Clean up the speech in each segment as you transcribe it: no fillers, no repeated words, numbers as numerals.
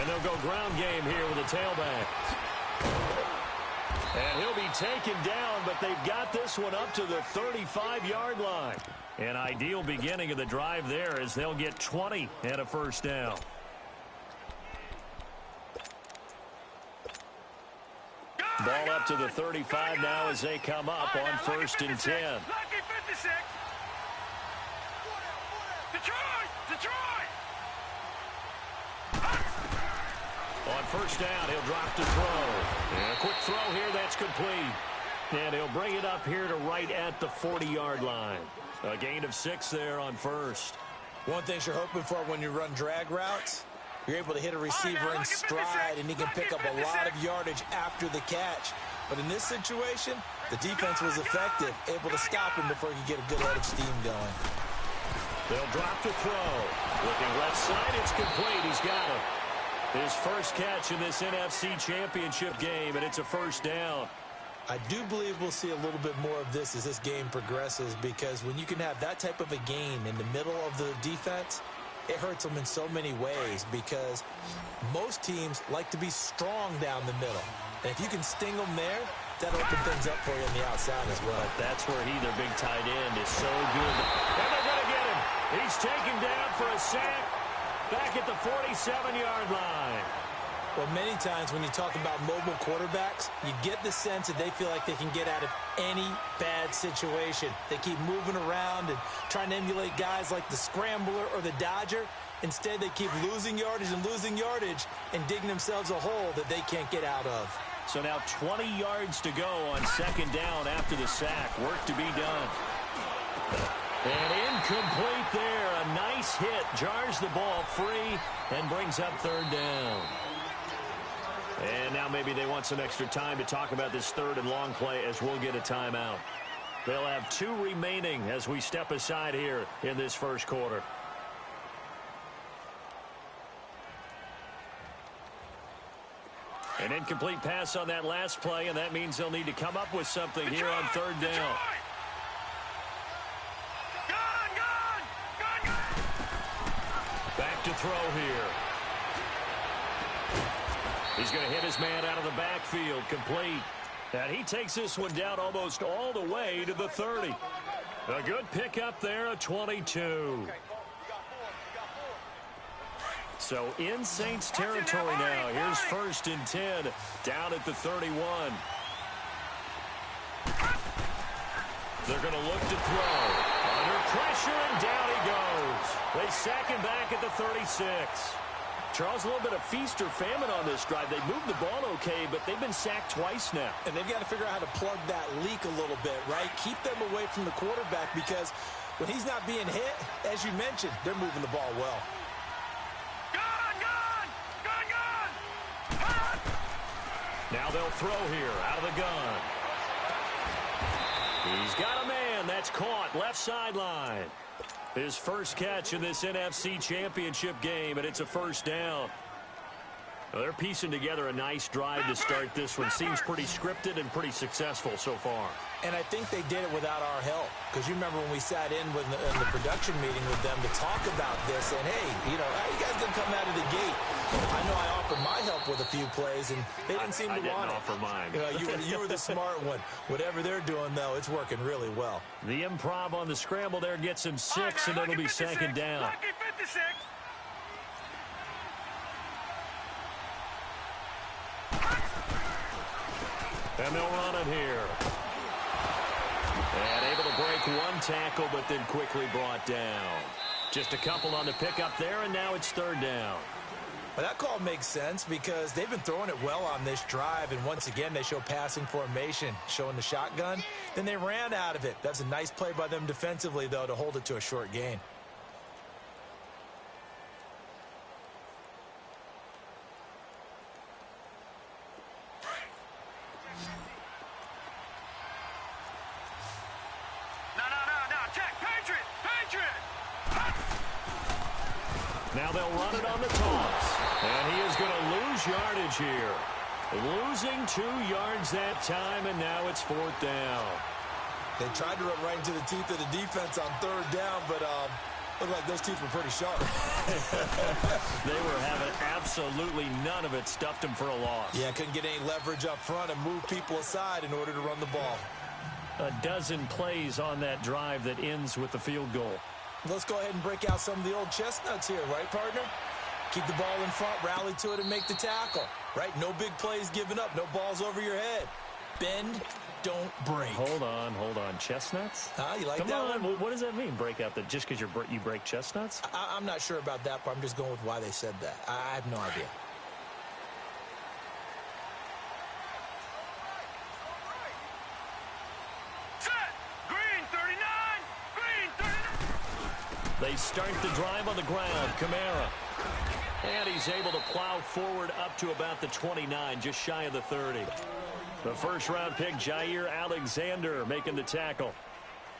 And they'll go ground game here with a tailback. And he'll be taken down, but they've got this one up to the 35-yard line. An ideal beginning of the drive there as they'll get 20 and a first down. Ball up to the 35 now as they come up on 1st and 10. Lucky 56. Detroit! On 1st down, he'll drop to throw. And a quick throw here, that's complete. And he'll bring it up here to right at the 40-yard line. A gain of 6 there on 1st. One thing you're hoping for when you run drag routes, you're able to hit a receiver in stride, and he can pick up a lot of yardage after the catch. But in this situation, the defense was effective, able to stop him before he could get a good head of steam going. They'll drop to throw. Looking left side, it's complete. He's got him. His first catch in this NFC Championship game, and it's a first down. I do believe we'll see a little bit more of this as this game progresses, because when you can have that type of a gain in the middle of the defense, it hurts them in so many ways, because most teams like to be strong down the middle. And if you can sting them there, that'll open things up for you on the outside as well. But that's where he, their big tight end, is so good. And they're going to get him. He's taken down for a sack back at the 47-yard line. Well, many times when you talk about mobile quarterbacks, you get the sense that they feel like they can get out of any bad situation. They keep moving around and trying to emulate guys like the Scrambler or the Dodger. Instead, they keep losing yardage and digging themselves a hole that they can't get out of. So now 20 yards to go on 2nd down after the sack. Work to be done. And incomplete there. A nice hit. Jars the ball free and brings up 3rd down. And now maybe they want some extra time to talk about this 3rd and long play as we'll get a timeout. They'll have 2 remaining as we step aside here in this first quarter. An incomplete pass on that last play, and that means they'll need to come up with something here on 3rd down. Back to throw here. He's going to hit his man out of the backfield, complete. And he takes this one down almost all the way to the 30. A good pickup there, a 22. So in Saints territory now. Here's 1st and 10 down at the 31. They're going to look to throw. Under pressure, and down he goes. They sack him back at the 36. Charles, a little bit of feast or famine on this drive. They moved the ball okay, but they've been sacked twice now. And they've got to figure out how to plug that leak a little bit, right? Keep them away from the quarterback, because when he's not being hit, as you mentioned, they're moving the ball well. Now they'll throw here out of the gun. He's got a man. That's caught left sideline. His first catch in this NFC Championship game, and it's a first down. Well, they're piecing together a nice drive to start this one. Seems pretty scripted and pretty successful so far. And I think they did it without our help, because you remember when we sat in with in the production meeting with them to talk about this, and hey, you know, how you guys gonna come out of the gate? I know I offered my help with a few plays, and they didn't seem to want it. I didn't offer mine. You were the smart one. Whatever they're doing, though, it's working really well. The improv on the scramble there gets him 6, and it'll be 2nd down. Lucky 56. And they'll run it here. And able to break one tackle, but then quickly brought down. Just a couple on the pickup there, and now it's 3rd down. Well, that call makes sense because they've been throwing it well on this drive, and once again they show passing formation, showing the shotgun. Then they ran out of it. That's a nice play by them defensively, though, to hold it to a short gain. Now they'll run it on the toss. And he is going to lose yardage here. Losing 2 yards that time, and now it's 4th down. They tried to run right into the teeth of the defense on 3rd down, but Looked like those teeth were pretty sharp. They were having absolutely none of it. Stuffed him for a loss. Yeah, couldn't get any leverage up front and move people aside in order to run the ball. A dozen plays on that drive that ends with the field goal. Let's go ahead and break out some of the old chestnuts here, right, partner? Keep the ball in front, rally to it, and make the tackle, right? No big plays given up, no balls over your head. Bend, don't break. Hold on. Chestnuts? You like Come that on. one? What does that mean, break out? Just because you break chestnuts? I'm not sure about that, but I'm just going with why they said that. I have no idea. They start the drive on the ground. Kamara. And he's able to plow forward up to about the 29, just shy of the 30. The first-round pick, Jair Alexander, making the tackle.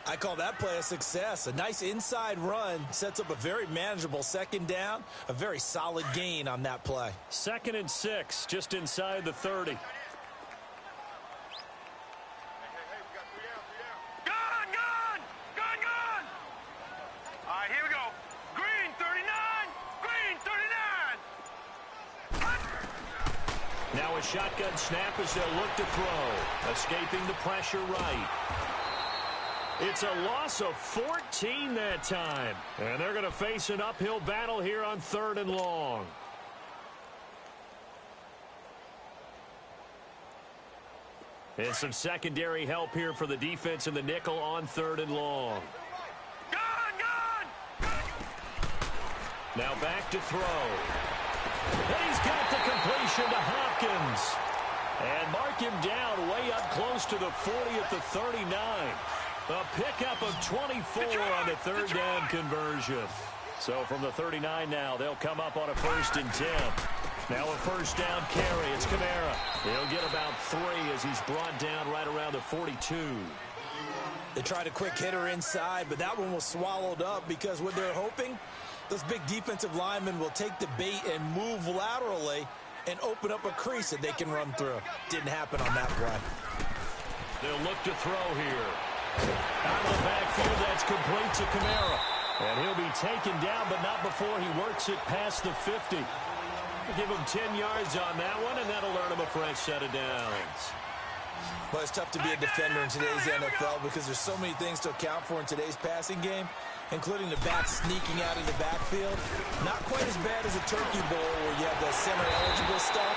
I call that play a success. A nice inside run sets up a very manageable second down. A very solid gain on that play. 2nd and 6, just inside the 30. Now a shotgun snap as they'll look to throw. Escaping the pressure right. It's a loss of 14 that time. And they're going to face an uphill battle here on 3rd and long. And some secondary help here for the defense in the nickel on 3rd and long. Now back to throw. And he's got the completion to Hopkins. And mark him down way up close to the 40 at the 39. A pickup of 24 on the 3rd down conversion. So from the 39 now, they'll come up on a 1st and 10. Now a 1st down carry. It's Kamara. He'll get about 3 as he's brought down right around the 42. They tried a quick hitter inside, but that one was swallowed up because what they're hoping, those big defensive linemen will take the bait and move laterally and open up a crease that they can run through. Didn't happen on that play. They'll look to throw here. Out of the backfield, that's complete to Kamara. And he'll be taken down, but not before he works it past the 50. We'll give him 10 yards on that one, and that'll earn him a fresh set of downs. Well, it's tough to be a defender in today's NFL because there's so many things to account for in today's passing game, including the back sneaking out of the backfield. Not quite as bad as a turkey bowl where you have the center-eligible stuff,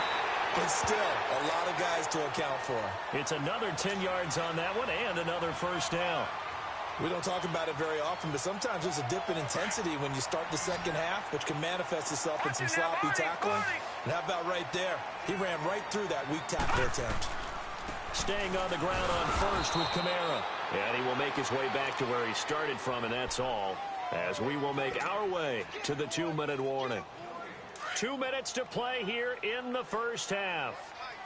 but still a lot of guys to account for. It's another 10 yards on that one and another 1st down. We don't talk about it very often, but sometimes there's a dip in intensity when you start the second half, which can manifest itself in some sloppy tackling. And how about right there? He ran right through that weak tackle attempt. Staying on the ground on 1st with Kamara. And he will make his way back to where he started from, and that's all. As we will make our way to the 2-minute warning. 2 minutes to play here in the 1st half.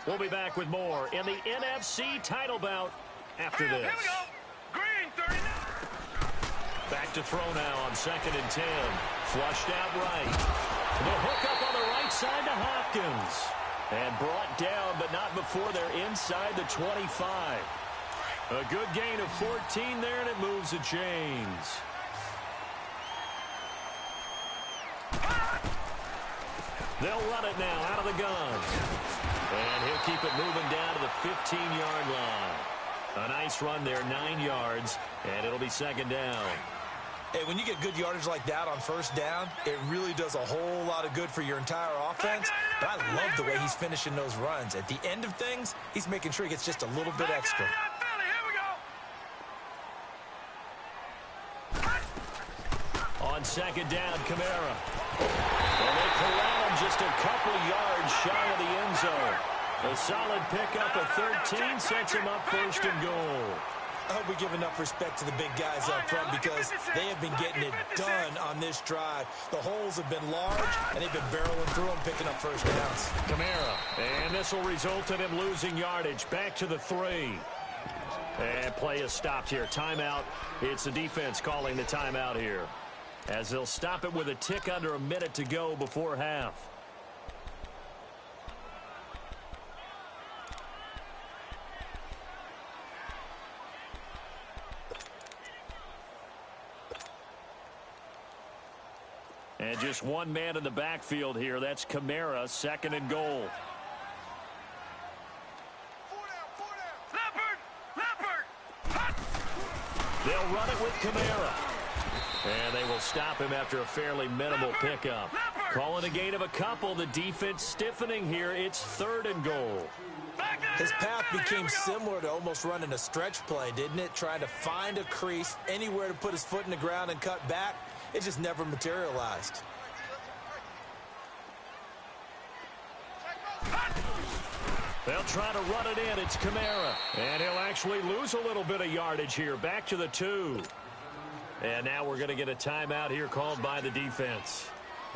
We'll be back with more in the NFC title bout after this. Here we go. Green 39. Back to throw now on 2nd and 10. Flushed out right. The hook up on the right side to Hopkins. And brought down, but not before they're inside the 25. A good gain of 14 there, and it moves the chains. They'll run it now out of the gun. And he'll keep it moving down to the 15-yard line. A nice run there, 9 yards, and it'll be 2nd down. Hey, when you get good yardage like that on 1st down, it really does a whole lot of good for your entire offense. But I love the way he's finishing those runs. At the end of things, he's making sure he gets just a little bit extra. On 2nd down, Kamara. And they corral him just a couple yards shy of the end zone. A solid pickup of 13 sets him up 1st and goal. I hope we give enough respect to the big guys up front because they have been getting it done on this drive. The holes have been large, and they've been barreling through them, picking up 1st downs. Kamara, and this will result in him losing yardage. Back to the 3. And play is stopped here. Timeout. It's the defense calling the timeout here, as they'll stop it with a tick under a minute to go before half. And just one man in the backfield here. That's Kamara, 2nd and goal. They'll run it with Kamara. And they will stop him after a fairly minimal pickup. Calling a gain of a couple. The defense stiffening here. It's 3rd and goal. His path became similar to almost running a stretch play, didn't it? Trying to find a crease, anywhere to put his foot in the ground and cut back. It just never materialized. They'll try to run it in. It's Kamara. And he'll actually lose a little bit of yardage here. Back to the 2. And now we're going to get a timeout here called by the defense,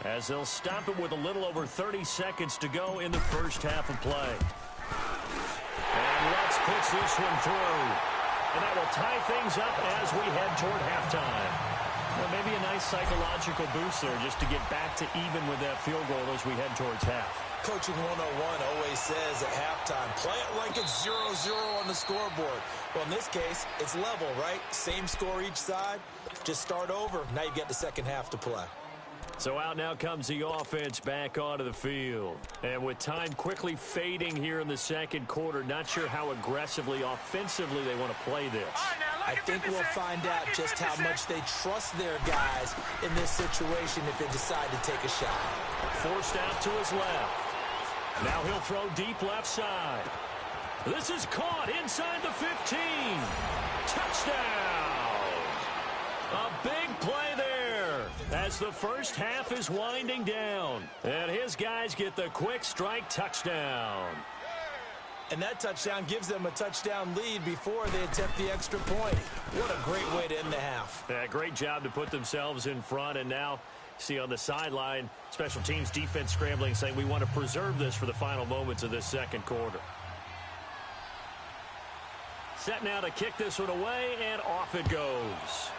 as they'll stop it with a little over 30 seconds to go in the first half of play. And Lutz puts this one through. And that will tie things up as we head toward halftime. Well, maybe a nice psychological boost there just to get back to even with that field goal as we head towards half. Coaching 101 always says at halftime, play it like it's 0-0 on the scoreboard. Well, in this case, it's level, right? Same score each side. Just start over. Now you get the second half to play. So out now comes the offense back onto the field. And with time quickly fading here in the second quarter, not sure how aggressively, offensively they want to play this. I think we'll find out just how much they trust their guys in this situation if they decide to take a shot. Forced out to his left. Now he'll throw deep left side. This is caught inside the 15. Touchdown! A big play there as the first half is winding down. And his guys get the quick strike touchdown. And that touchdown gives them a touchdown lead before they attempt the extra point. What a great way to end the half. Yeah, great job to put themselves in front. And now, see on the sideline, special teams defense scrambling, saying we want to preserve this for the final moments of this second quarter. Set now to kick this one away, and off it goes.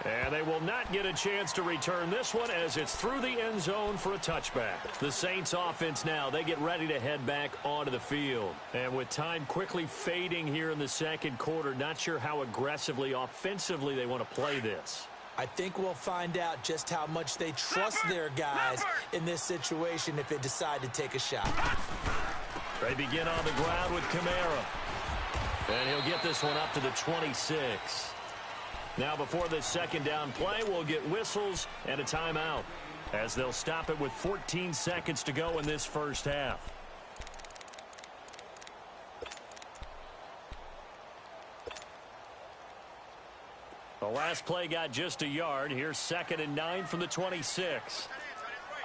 And they will not get a chance to return this one as it's through the end zone for a touchback. The Saints offense now, they get ready to head back onto the field. And with time quickly fading here in the second quarter, not sure how aggressively, offensively they want to play this. I think we'll find out just how much they trust their guys in this situation if they decide to take a shot. They begin on the ground with Kamara. And he'll get this one up to the 26. Now before this second down play, we'll get whistles and a timeout as they'll stop it with 14 seconds to go in this first half. The last play got just a yard. Here's 2nd and 9 from the 26.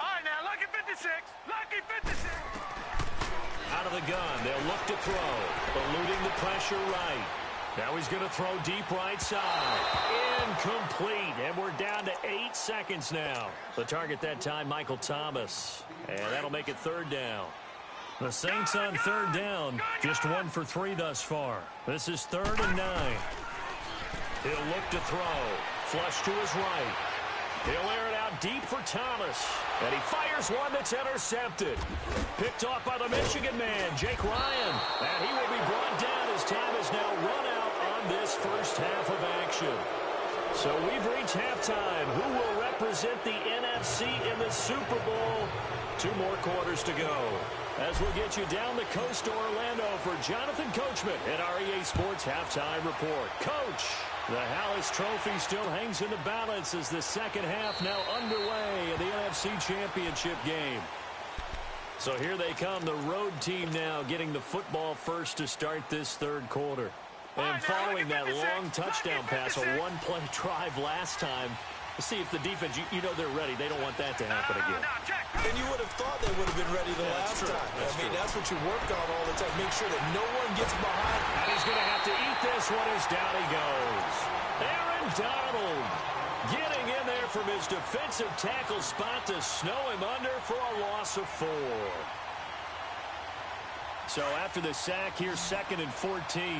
All right, now, lucky 56. Lucky 56. Out of the gun, they'll look to throw, eluding the pressure right. Now he's going to throw deep right side. Incomplete, and we're down to 8 seconds now. The target that time, Michael Thomas. And that'll make it 3rd down. The Saints on 3rd down, just 1 for 3 thus far. This is 3rd and 9. He'll look to throw. Flush to his right. He'll air it out deep for Thomas. And he fires one that's intercepted. Picked off by the Michigan man, Jake Ryan. And he will be brought down as time is now run out on this first half of action. So we've reached halftime. Who will represent the NFC in the Super Bowl? 2 more quarters to go. As we'll get you down the coast to Orlando for Jonathan Coachman at our EA Sports Halftime Report. Coach, the Hallis Trophy still hangs in the balance as the second half now underway in the NFC Championship game. So here they come, the road team now getting the football first to start this 3rd quarter. And following that long touchdown pass, a one-play drive last time, we'll see if the defense, you know they're ready. They don't want that to happen again. And you would have thought they would have been ready the last time. That's what you work on all the time. Make sure that no one gets behind. And he's going to have to eat this one as down he goes. Aaron Donald getting in there from his defensive tackle spot to snow him under for a loss of 4. So after the sack, here's 2nd and 14.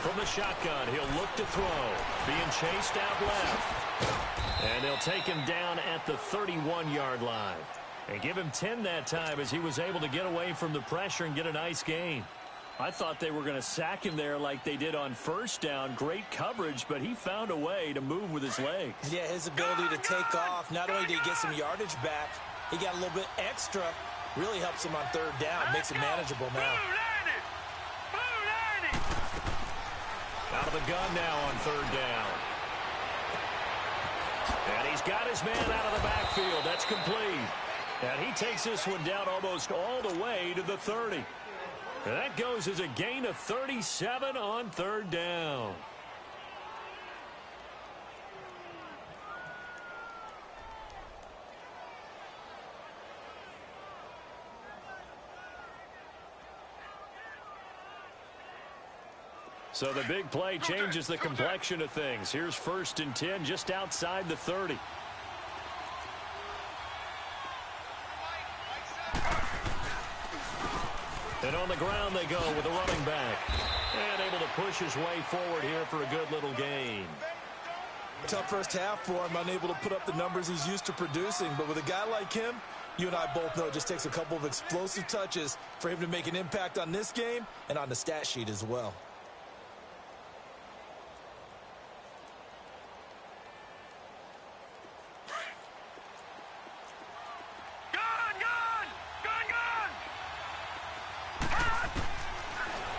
From the shotgun, he'll look to throw. Being chased out left. And they'll take him down at the 31-yard line. And give him 10 that time as he was able to get away from the pressure and get a nice gain. I thought they were going to sack him there like they did on first down. Great coverage, but he found a way to move with his legs. Yeah, his ability to take off, not only did he get some yardage back, he got a little bit extra. Really helps him on third down, makes it manageable now. Out of the gun now on third down. And he's got his man out of the backfield. That's complete. And he takes this one down almost all the way to the 30. And that goes as a gain of 37 on third down. So the big play changes the complexion of things. Here's 1st and 10 just outside the 30. And on the ground they go with a running back. And able to push his way forward here for a good little gain. Tough first half for him, unable to put up the numbers he's used to producing. But with a guy like him, you and I both know it just takes a couple of explosive touches for him to make an impact on this game and on the stat sheet as well.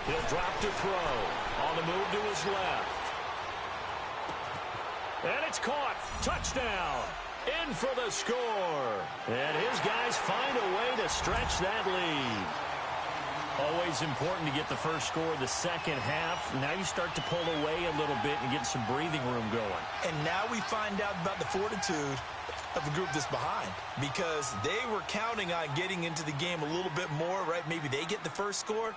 He'll drop to throw. On the move to his left. And it's caught. Touchdown. In for the score. And his guys find a way to stretch that lead. Always important to get the first score the second half. Now you start to pull away a little bit and get some breathing room going. And now we find out about the fortitude of the group that's behind, because they were counting on getting into the game a little bit more, right? Maybe they get the first score.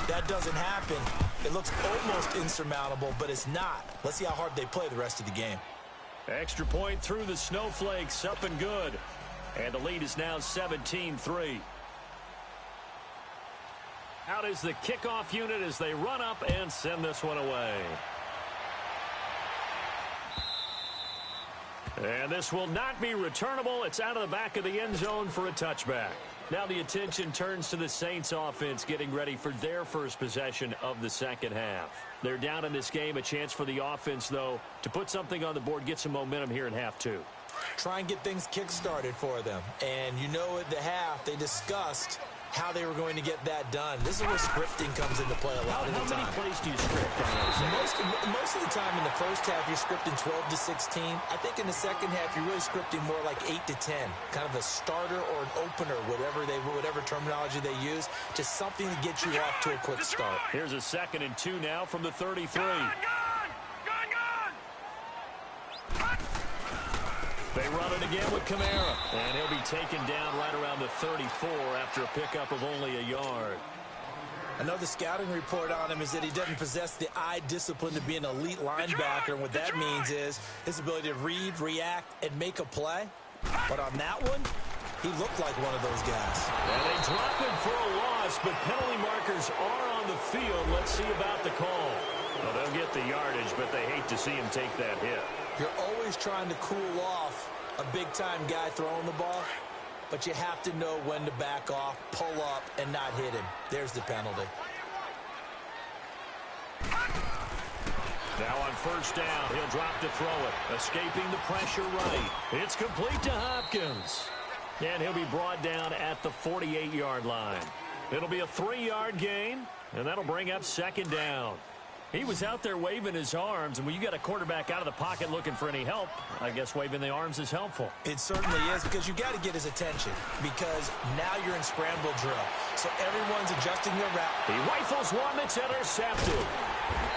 That doesn't happen. It looks almost insurmountable, but it's not. Let's see how hard they play the rest of the game. Extra point through the snowflakes, up and good. And the lead is now 17-3. Out is the kickoff unit as they run up and send this one away. And this will not be returnable. It's out of the back of the end zone for a touchback. Now the attention turns to the Saints offense getting ready for their first possession of the second half. They're down in this game. A chance for the offense, though, to put something on the board, get some momentum here in half two. Try and get things kick-started for them. And you know at the half they discussed how they were going to get that done. This is where scripting comes into play a lot of the time. How many plays do you script? Most of the time in the first half, you're scripting 12 to 16. I think in the second half, you're really scripting more like 8 to 10. Kind of a starter or an opener, whatever terminology they use. Just something to get you off to a quick start. Here's a 2nd and 2 now from the 33. They run it again with Kamara. And he'll be taken down right around the 34 after a pickup of only a yard. Another scouting report on him is that he doesn't possess the eye discipline to be an elite linebacker. And what that means is his ability to read, react, and make a play. But on that one, he looked like one of those guys. And they drop him for a loss, but penalty markers are on the field. Let's see about the call. Well, they'll get the yardage, but they hate to see him take that hit. You're always trying to cool off a big-time guy throwing the ball, but you have to know when to back off, pull up, and not hit him. There's the penalty. Now on first down, he'll drop to throw it. Escaping the pressure right. It's complete to Hopkins. And he'll be brought down at the 48-yard line. It'll be a 3-yard gain, and that'll bring up 2nd down. He was out there waving his arms, and when you got a quarterback out of the pocket looking for any help, I guess waving the arms is helpful. It certainly is, because you got to get his attention, because now you're in scramble drill. So everyone's adjusting their route. He rifles one that's intercepted.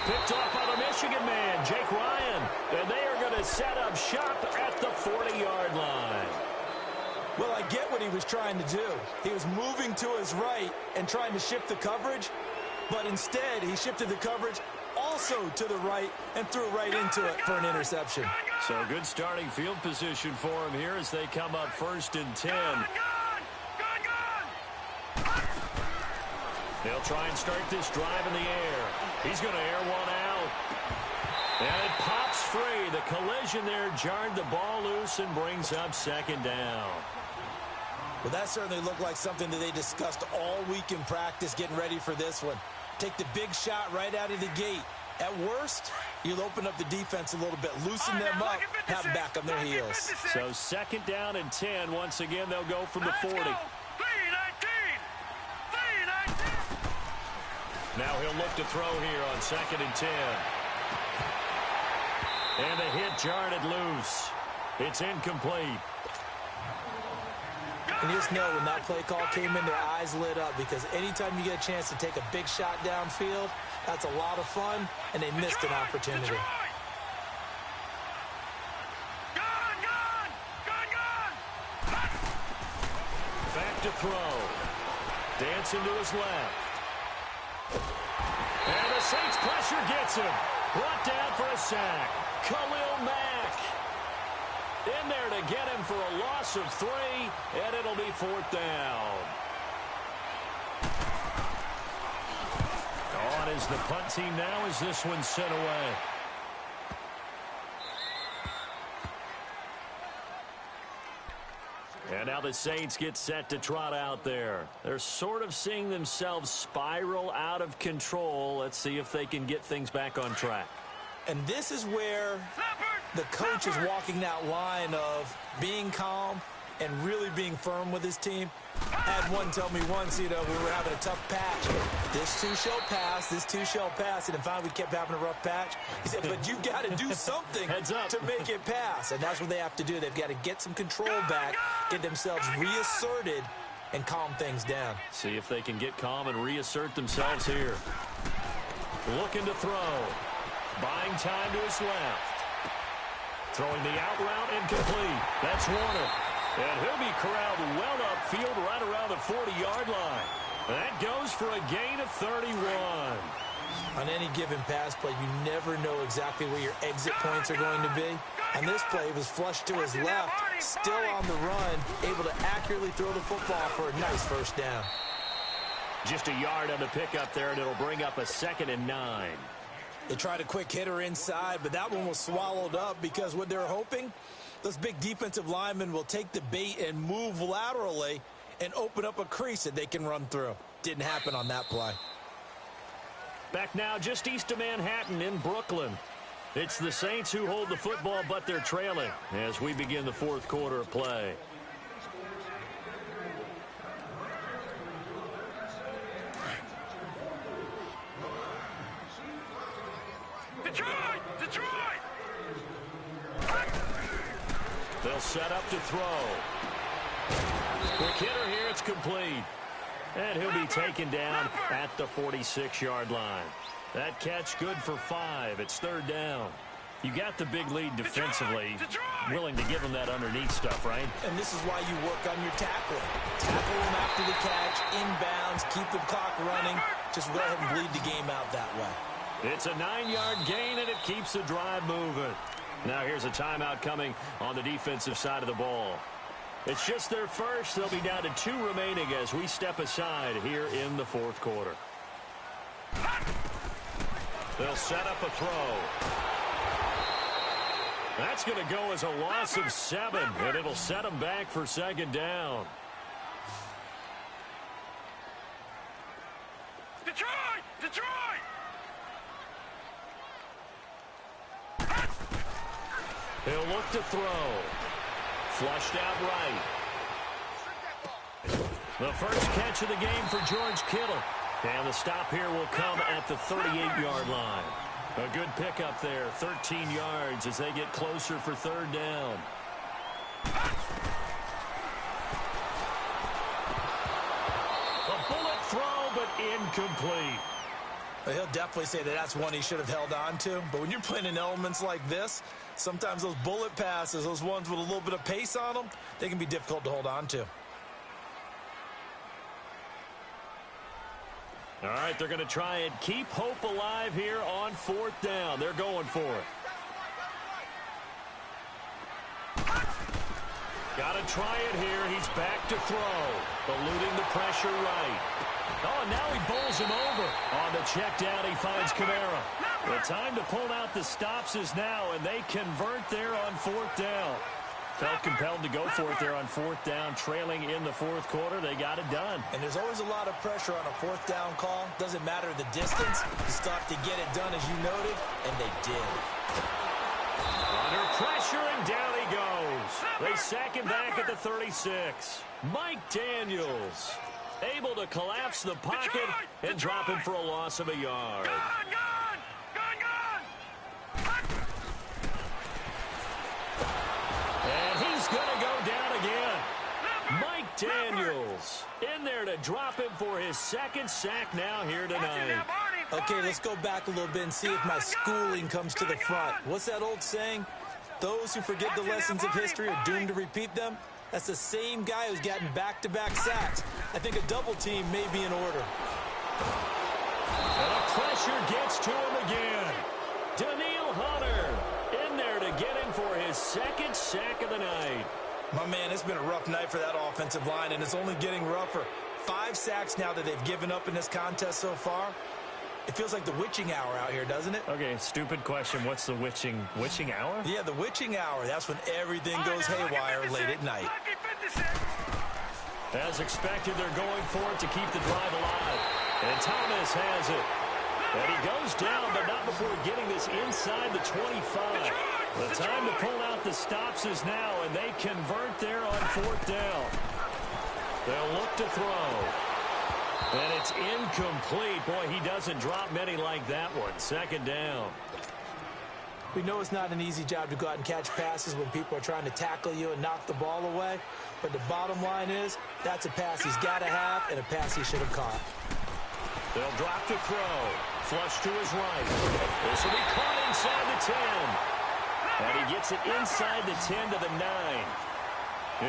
Picked off by the Michigan man, Jake Ryan. And they are going to set up shop at the 40-yard line. Well, I get what he was trying to do. He was moving to his right and trying to shift the coverage, but instead he shifted the coverage also to the right and threw right into it for an interception. So good starting field position for him here as they come up 1st and 10. They'll try and start this drive in the air. He's going to air one out. And it pops free. The collision there jarred the ball loose and brings up 2nd down. Well, that certainly looked like something that they discussed all week in practice getting ready for this one. Take the big shot right out of the gate. At worst, you'll open up the defense a little bit, loosen them up, have them back on their heels. So 2nd down and 10. Once again, they'll go from the 40. 3-19. Now he'll look to throw here on 2nd and 10. And the hit jarred it loose. It's incomplete. And you just know when that play call came in, their eyes lit up, because anytime you get a chance to take a big shot downfield, that's a lot of fun, and they missed an opportunity. Back to throw. Dancing to his left. And the Saints pressure gets him. Brought down for a sack. Khalil Mack in there to get him for a loss of 3, and it'll be 4th down. On is the punt team now as this one's sent away. And now the Saints get set to trot out there. They're sort of seeing themselves spiral out of control. Let's see if they can get things back on track. And this is where the coach is walking that line of being calm and really being firm with his team. I had one tell me once, we were having a tough patch. This too shall pass, this too shall pass. And finally we kept having a rough patch. He said, but you've got to do something to make it pass. And that's what they have to do. They've got to get some control back, get themselves reasserted, and calm things down. See if they can get calm and reassert themselves here. Looking to throw. Buying time to his left. Throwing the out route incomplete. That's Warner. And he'll be corralled well upfield right around the 40-yard line. That goes for a gain of 31. On any given pass play, you never know exactly where your exit points are going to be. On this play, it was flushed to his left, still on the run, able to accurately throw the football for a nice 1st down. Just a yard on the pickup there, and it'll bring up a 2nd and 9. They tried a quick hitter inside, but that one was swallowed up because what they're hoping, those big defensive linemen will take the bait and move laterally and open up a crease that they can run through. Didn't happen on that play. Back now just east of Manhattan in Brooklyn. It's the Saints who hold the football, but they're trailing as we begin the 4th quarter of play. Detroit! They'll set up to throw. Quick hitter here, it's complete. And he'll be taken down at the 46-yard line. That catch good for 5. It's 3rd down. You got the big lead defensively. Willing to give them that underneath stuff, right? And this is why you work on your tackling. Tackle them after the catch, inbounds, keep the clock running. Just go ahead and bleed the game out that way. It's a 9-yard gain, and it keeps the drive moving. Now here's a timeout coming on the defensive side of the ball. It's just their first. They'll be down to 2 remaining as we step aside here in the 4th quarter. They'll set up a throw. That's going to go as a loss of 7, and it'll set them back for 2nd down. Detroit! He'll look to throw. Flushed out right. The first catch of the game for George Kittle. And the stop here will come at the 38-yard line. A good pickup there, 13 yards as they get closer for 3rd down. A bullet throw, but incomplete. He'll definitely say that that's one he should have held on to. But when you're playing in elements like this, sometimes those bullet passes, those ones with a little bit of pace on them, they can be difficult to hold on to. All right, they're going to try and keep hope alive here on 4th down. They're going for it. Got to try it here. He's back to throw. Eluding the pressure right. Oh, and now he bowls him over. On the check down, he finds Kamara. The time to pull out the stops is now, and they convert there on 4th down. Felt compelled to go for it there on fourth down, trailing in the fourth quarter. They got it done. And there's always a lot of pressure on a fourth down call. Doesn't matter the distance. You still have to get it done, as you noted, and they did. Under pressure, and down he goes. They sack him back at the 36. Mike Daniels able to collapse the pocket and drop him for a loss of a yard. And he's going to go down again. Mike Daniels in there to drop him for his second sack now here tonight. Okay, let's go back a little bit and see if my schooling comes to the front. What's that old saying? Those who forget the lessons of history are doomed to repeat them. That's the same guy who's gotten back-to-back sacks. I think a double team may be in order. And the pressure gets to him again. Daniil Hunter in there to get him for his second sack of the night. My man, it's been a rough night for that offensive line, and it's only getting rougher. 5 sacks now that they've given up in this contest so far. It feels like the witching hour out here, doesn't it? Okay, stupid question. What's the witching hour? Yeah, the witching hour. That's when everything goes haywire late at night. As expected, they're going for it to keep the drive alive. And Thomas has it. And he goes down, but not before getting this inside the 25. The time to pull out the stops is now, and they convert there on fourth down. They'll look to throw. And it's incomplete. Boy, he doesn't drop many like that one. Second down. We know it's not an easy job to go out and catch passes when people are trying to tackle you and knock the ball away. But the bottom line is, that's a pass he's got to have and a pass he should have caught. They'll drop to throw. Flush to his right. This will be caught inside the 10. And he gets it inside the 10 to the 9.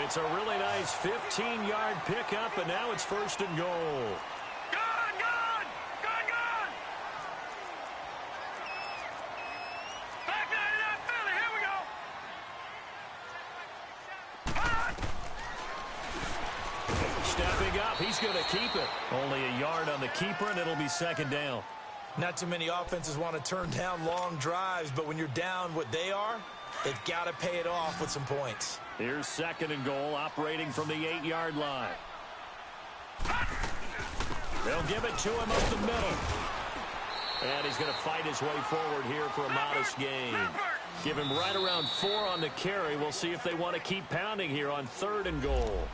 It's a really nice 15-yard pickup, and now it's first and goal. Gone! Back 99 Philly, here we go. Stepping up, he's going to keep it. Only a yard on the keeper, and it'll be second down. Not too many offenses want to turn down long drives, but when you're down what they are, they've got to pay it off with some points. Here's second and goal, operating from the 8-yard line. They'll give it to him up the middle. And he's going to fight his way forward here for a modest gain. Give him right around 4 on the carry. We'll see if they want to keep pounding here on third and goal.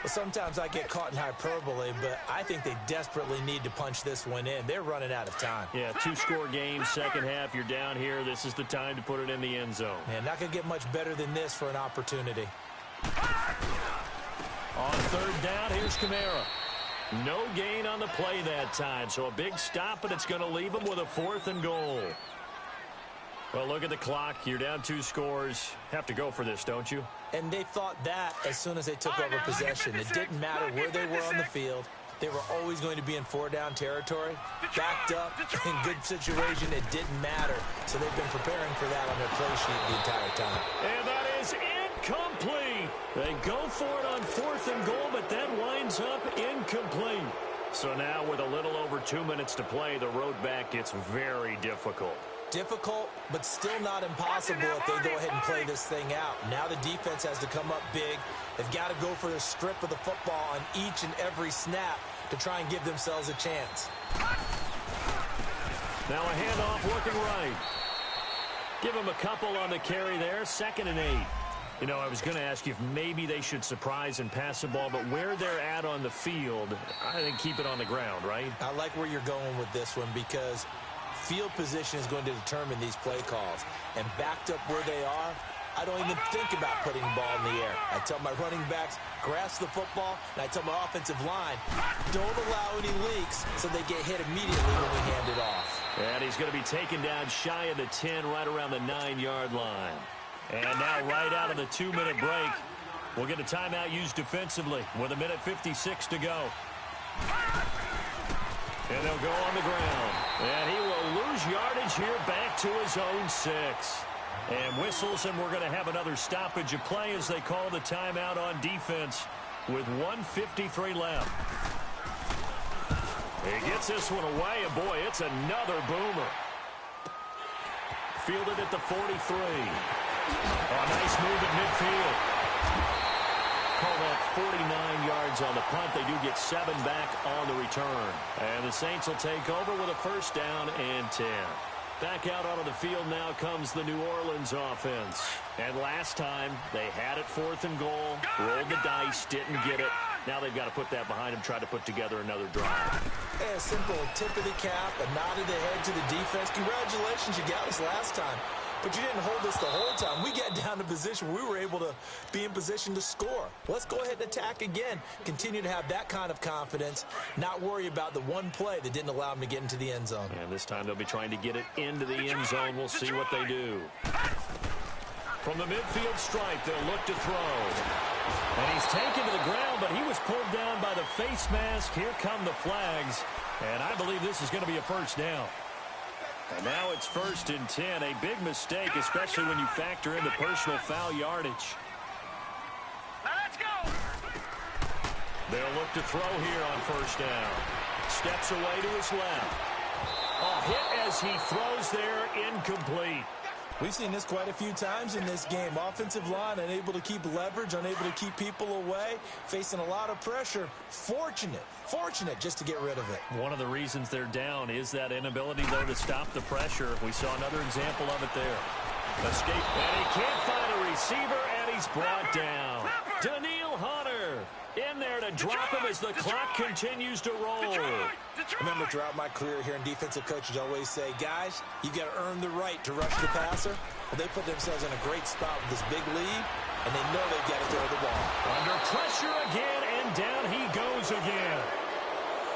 Well, sometimes I get caught in hyperbole, but I think they desperately need to punch this one in. They're running out of time. Yeah, 2-score game, second half. You're down here. This is the time to put it in the end zone. Man, not going to get much better than this for an opportunity. On third down, here's Kamara. No gain on the play that time, so a big stop, and it's going to leave them with a fourth and goal. Well, look at the clock. You're down 2 scores. Have to go for this, don't you? And they thought that as soon as they took over possession. It didn't matter where they were on the field. They were always going to be in 4-down territory. Backed up, in good situation, it didn't matter. So they've been preparing for that on their play sheet the entire time. And that is incomplete. They go for it on fourth and goal, but that winds up incomplete. So now with a little over 2 minutes to play, the road back gets very difficult. Difficult, but still not impossible if they go ahead and play this thing out. Now the defense has to come up big. They've got to go for the strip of the football on each and every snap to try and give themselves a chance. Now a handoff looking right. Give them a couple on the carry there. 2nd and 8. You know, I was going to ask you if maybe they should surprise and pass the ball, but where they're at on the field, I think keep it on the ground, right? I like where you're going with this one because field position is going to determine these play calls. And backed up where they are, I don't even think about putting the ball in the air. I tell my running backs, grasp the football, and I tell my offensive line, don't allow any leaks so they get hit immediately when we hand it off. And he's going to be taken down shy of the 10, right around the 9-yard line. And now right out of the 2-minute break, we'll get a timeout used defensively with 1:56 to go. And they'll go on the ground. And he will lose yardage here back to his own 6. And whistles, and we're going to have another stoppage of play as they call the timeout on defense with 1:53 left. He gets this one away, and boy, it's another boomer. Fielded at the 43. Oh, nice move at midfield. Call that 49 yards on the punt. They do get 7 back on the return. And the Saints will take over with a first down and 10. Back out onto the field now comes the New Orleans offense. And last time, they had it 4th and goal, rolled the dice, didn't get it. Now they've got to put that behind them, try to put together another drive. A simple tip of the cap, a nod of the head to the defense. Congratulations, you got us last time. But you didn't hold us the whole time. We got down to position where we were able to be in position to score. Let's go ahead and attack again. Continue to have that kind of confidence, not worry about the one play that didn't allow them to get into the end zone. And this time they'll be trying to get it into the end zone. We'll see what they do. From the midfield stripe, they'll look to throw. And he's taken to the ground, but he was pulled down by the face mask. Here come the flags. And I believe this is going to be a first down. And now it's 1st and 10. A big mistake, especially when you factor in the personal foul yardage. Now let's go. They'll look to throw here on first down. Steps away to his left. A hit as he throws there, incomplete. We've seen this quite a few times in this game. Offensive line unable to keep leverage, unable to keep people away, facing a lot of pressure. Fortunate just to get rid of it. One of the reasons they're down is that inability, though, to stop the pressure. We saw another example of it there. Escape, and he can't find a receiver, and he's brought down. Daniil Hunter in there to drop him as the clock continues to roll. Remember, throughout my career here in defensive coaches always say, guys, you've got to earn the right to rush the passer. Well, they put themselves in a great spot with this big lead, and they know they've got to throw the ball. Under pressure again, and down he goes again.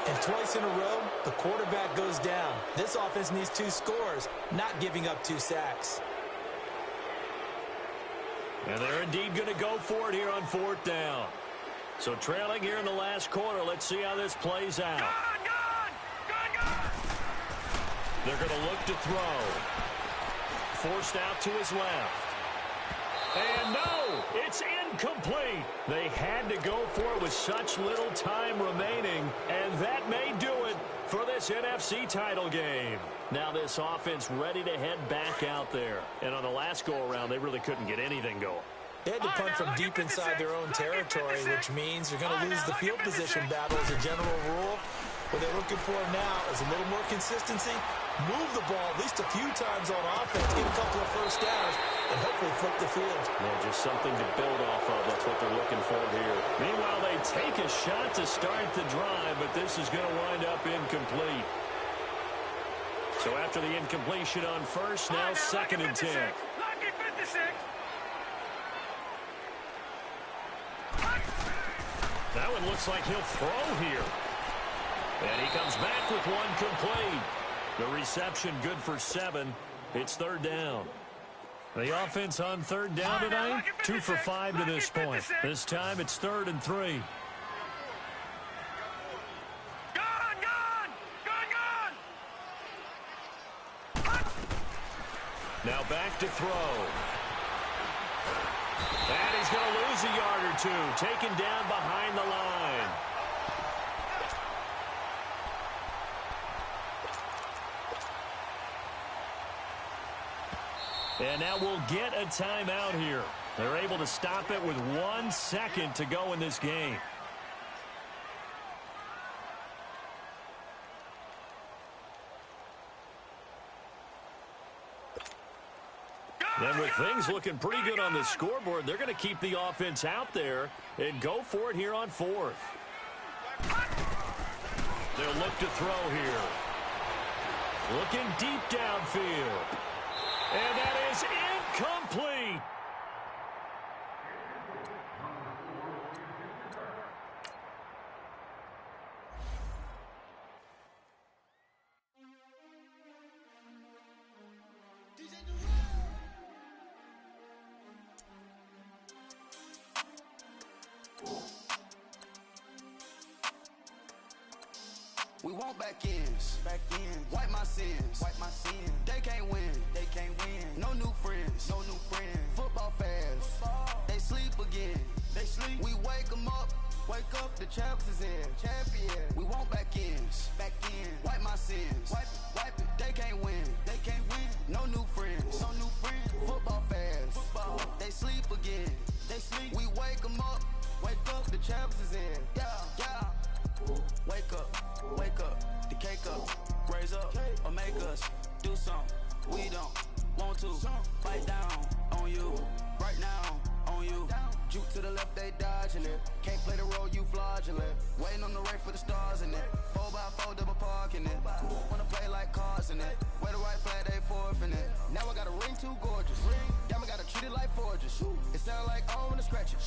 And twice in a row, the quarterback goes down. This offense needs 2 scores, not giving up 2 sacks. And they're indeed going to go for it here on 4th down. So trailing here in the last quarter, let's see how this plays out. They're going to look to throw. Forced out to his left. And no, it's incomplete. They had to go for it with such little time remaining, and that may do it for this NFC title game. Now this offense ready to head back out there. And on the last go-around, they really couldn't get anything going. They had to punt from deep inside their own territory, which means you're going to lose the field position battle as a general rule. What they're looking for now is a little more consistency, move the ball at least a few times on offense, get a couple of first downs, and hopefully flip the field. Yeah, just something to build off of. That's what they're looking for here. Meanwhile, they take a shot to start the drive, but this is going to wind up incomplete. So after the incompletion on first, now 2nd and 10. Lucky 56. That one looks like he'll throw here. And he comes back with one complete. The reception good for 7. It's 3rd down. The offense on 3rd down tonight, 2 for 5 to this point. This time it's 3rd and 3. Now back to throw. And he's going to lose a yard or 2, taken down behind the line. And now we'll get a timeout here. They're able to stop it with 1 second to go in this game. And with things looking pretty good on the scoreboard, they're going to keep the offense out there and go for it here on 4th. They'll look to throw here. Looking deep downfield. And that is incomplete. We want back ends. Wipe my sins. They can't win. No new friends. Football fans. They sleep again. We wake them up. The champs is in. We want back ends. Wipe my sins. Wipe it. They can't win. No new friends. Football fans. sleep, we wake them up. Wake up, the champs is in. Yeah, yeah. Wake up, the cake up. Raise up, or make us do something we don't want to. Bite down on you, right now on you. Juke to the left, they dodging it. Can't play the role, you fraudulent. Waiting on the right for the stars in it. 4x4 double parking it. Wanna play like cars in it. Wear the right flag, they forfeiting it. Now I got a ring too gorgeous. Damn, I gotta treat it like forges. It sound like I wanna scratch it.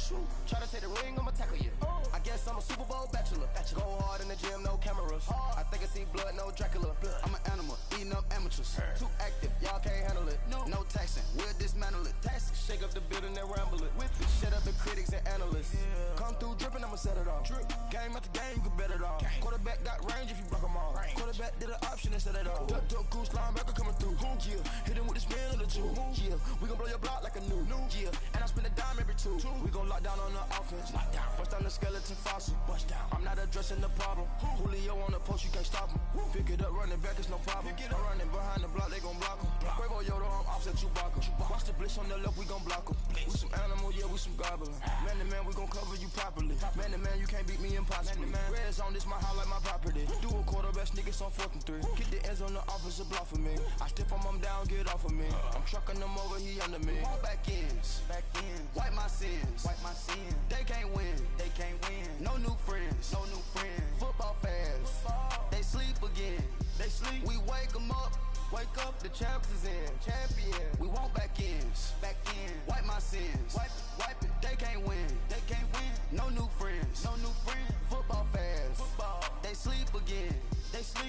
Try to take the ring, I'ma tackle you. I guess I'm a Super Bowl bachelor. Go hard in the gym, no cameras. I think I see blood, no Dracula. I'm an animal, eating up amateurs. Too active, y'all can't handle it. No taxing, we'll dismantle it. Shake up the building and ramble it. Shut up the critics and analysts. Come through dripping, I'ma set it off. Game after game, you can bet it all. Quarterback got range if you block them all. Quarterback did an option and set it off. Duck goose linebacker coming through. Yeah, hit him with the spin of the two. Yeah, we gon' blow your block like a new. Yeah, and I spend a dime every two. We gon' lock down on the offense. Bust down the skeleton fossil. I'm not addressing the problem. Julio on the post, you can't stop him. Pick it up, running back, it's no problem. I'm running behind the block, they gon' block him. Quavo Yoda, I'm offset Chewbacca. Watch the blitz on the left, we gon' block him. We some animal, yeah, we some goblin. Man to man, we gon' cover you properly. Man to man, you can't beat me impossibly. Red zone, this my highlight, my property. Do a quarterback, niggas on 4th and 3. Get the ends on the offensive block for me. I step on him down, get off of me. I'm trucking them over, he under me. All back ends, wipe my sins, They can't win, No new friends, Football fans, they sleep again. We wake them up. Wake up, the champs is in. Champion. We want back ends. Wipe my sins. Wipe it. They can't win. No new friends. Football fans. They sleep again.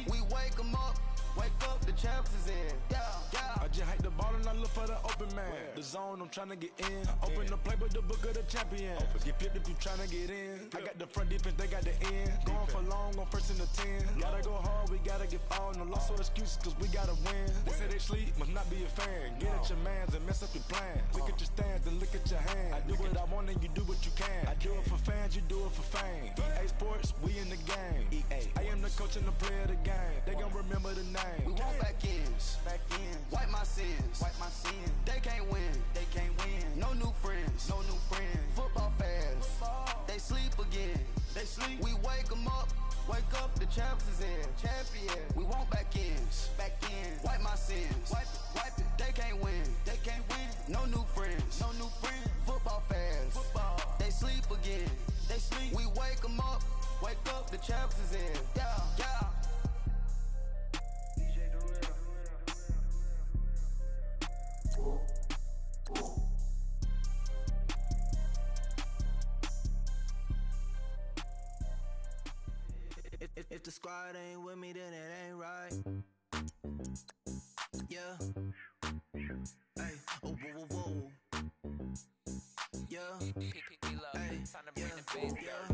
We wake them up. Wake up, the champs is in. Yeah. I just hate the ball and I look for the open man. The zone, I'm trying to get in. Open the play, but the book of the champion. Get flipped if you trying to get in. I got the front defense, they got the end. Going for long on 1st and the 10. Gotta go hard, we gotta give all. No loss or excuses, cause we gotta win. They say they sleep, must not be a fan. Get at your mans and mess up your plans. Look at your stands and look at your hands. I do what I want and you do what you can. I do it for fans, you do it for fame. EA Sports, we in the game. I am the coach and the player of the game. They gon' remember the name. We want back ends. Wipe my sins. They can't win. No new friends. Football fans. They sleep again. We wake them up. Wake up, the champs is in. Champion. We want back ends. Wipe my sins. Wipe it. They can't win. No new friends. Football fans. They sleep again. We wake them up. Wake up, the champs is in. Yeah. If the squad ain't with me, then it ain't right. Yeah. Hey. Oh, whoa, whoa, whoa. Yeah. Hey. Yeah.